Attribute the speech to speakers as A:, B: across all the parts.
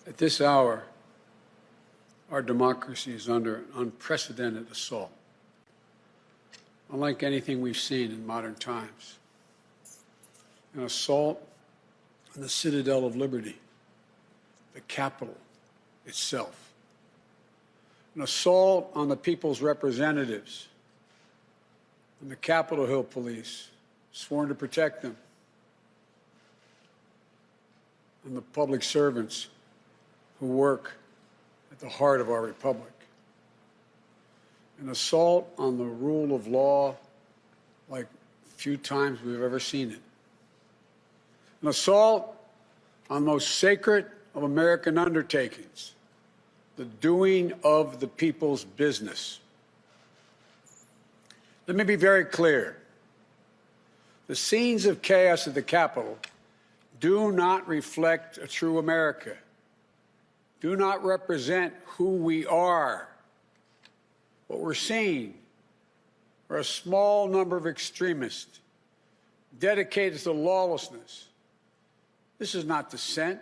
A: At this hour, our democracy is under an unprecedented assault, unlike anything we've seen in modern times. An assault on the citadel of liberty, the Capitol itself. An assault on the people's representatives, on the Capitol Hill police, sworn to protect them, and the public servants who work at the heart of our republic. An assault on the rule of law like few times we've ever seen it. An assault on the most sacred of American undertakings, the doing of the people's business. Let me be very clear. The scenes of chaos at the Capitol do not reflect a true America, do not represent who we are. What we're seeing are a small number of extremists dedicated to lawlessness. This is not dissent.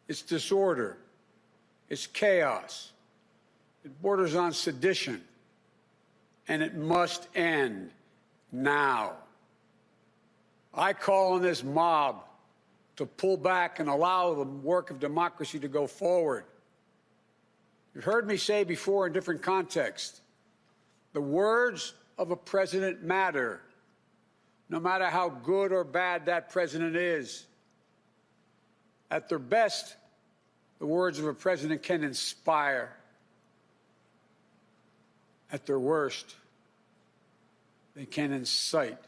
A: It's disorder. It's chaos. It borders on sedition. And it must end now. I call on this mob to pull back and allow the work of democracy to go forward. You've heard me say before in different contexts, the words of a president matter, no matter how good or bad that president is. At their best, the words of a president can inspire. At their worst, they can incite.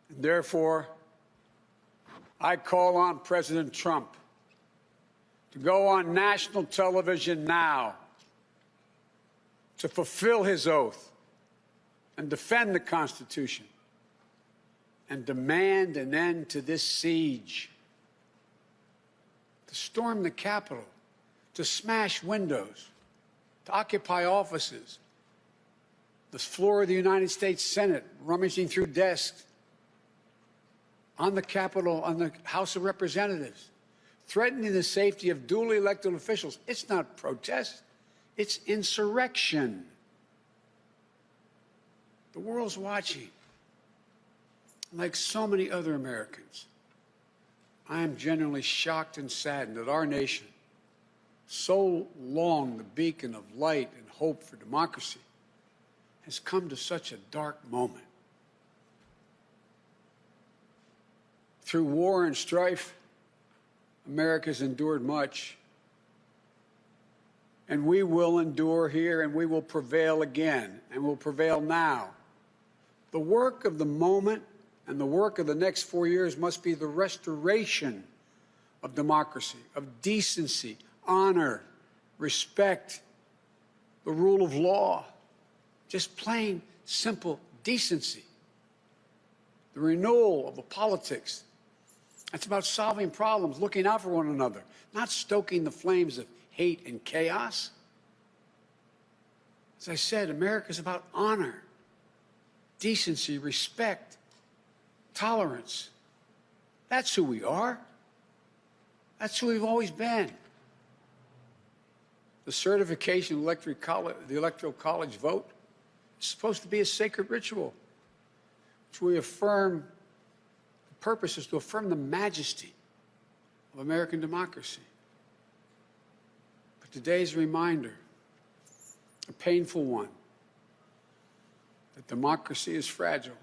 A: And therefore, I call on President Trump to go on national television now to fulfill his oath and defend the Constitution and demand an end to this siege, to storm the Capitol, to smash windows, to occupy offices, the floor of the United States Senate, rummaging through desks, on the Capitol, on the House of Representatives, threatening the safety of duly elected officials. It's not protest, it's insurrection. The world's watching. Like so many other Americans, I am genuinely shocked and saddened that our nation, so long the beacon of light and hope for democracy, has come to such a dark moment. Through war and strife, America's endured much. And we will endure here, and we will prevail again, and will prevail now. The work of the moment and the work of the next 4 years must be the restoration of democracy, of decency, honor, respect, the rule of law, just plain, simple decency. The renewal of the politics. It's about solving problems, looking out for one another, not stoking the flames of hate and chaos. As I said, America is about honor, decency, respect, tolerance. That's who we are. That's who we've always been. The certification of the Electoral College vote is supposed to be a sacred ritual, which we affirm. The purpose is to affirm the majesty of American democracy. But today's reminder, a painful one, that democracy is fragile,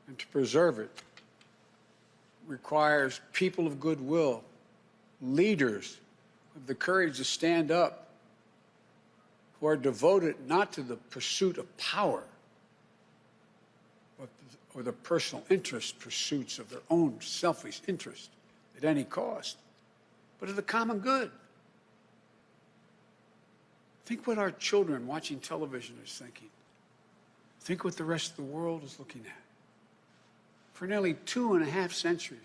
A: and to preserve it requires people of goodwill, leaders with the courage to stand up, who are devoted not to the pursuit of power, or the personal interest pursuits of their own selfish interest at any cost, but of the common good. Think what our children watching television are thinking. Think what the rest of the world is looking at. For nearly 2.5 centuries,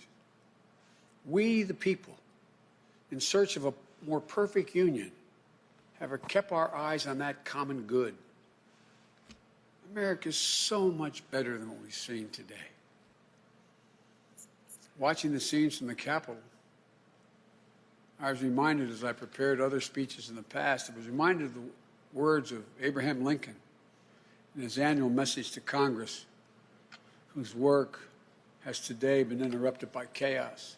A: we, the people, in search of a more perfect union, have kept our eyes on that common good. America is so much better than what we've seen today. Watching the scenes from the Capitol, I was reminded, as I prepared other speeches in the past, I was reminded of the words of Abraham Lincoln in his annual message to Congress, whose work has today been interrupted by chaos.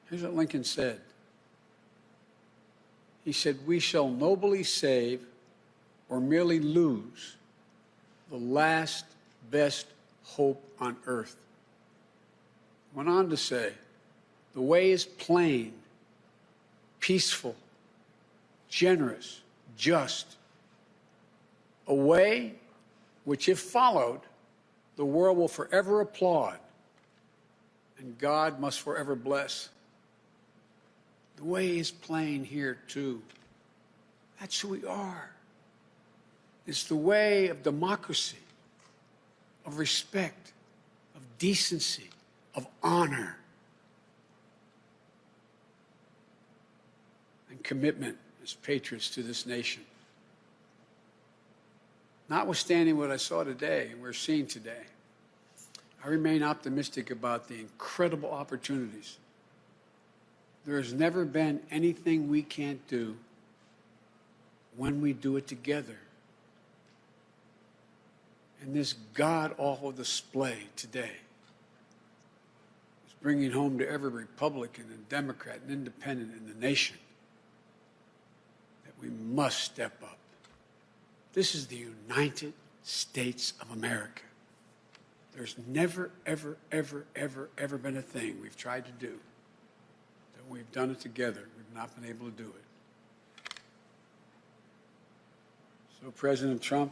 A: Here's what Lincoln said. He said, "We shall nobly save or merely lose the last best hope on earth." Went on to say, "The way is plain, peaceful, generous, just, a way which, if followed, the world will forever applaud and God must forever bless." The way is plain here, too. That's who we are. It's the way of democracy, of respect, of decency, of honor, and commitment as patriots to this nation. Notwithstanding what I saw today and we're seeing today, I remain optimistic about the incredible opportunities. There has never been anything we can't do when we do it together. And this god-awful display today is bringing home to every Republican and Democrat and Independent in the nation that we must step up. This is the United States of America. There's never, ever, ever, ever, ever been a thing we've tried to do that we've done it together. We've not been able to do it. So, President Trump,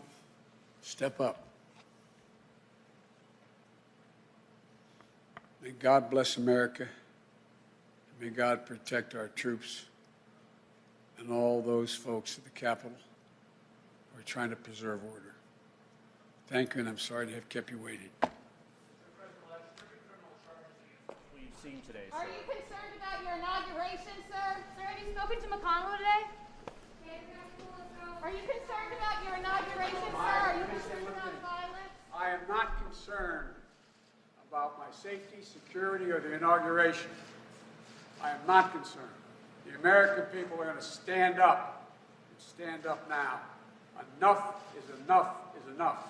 A: step up. May God bless America. May God protect our troops and all those folks at the Capitol who are trying to preserve order. Thank you, and I'm sorry to have kept you waiting.
B: We've seen today, sir.
C: Are you concerned about your inauguration, sir? Sir, have you spoken to McConnell today? Are you concerned about your inauguration, sir? Are you concerned about violence?
A: I am not concerned about my safety, security, or the inauguration. I am not concerned. The American people are going to stand up, and stand up now. Enough is enough is enough.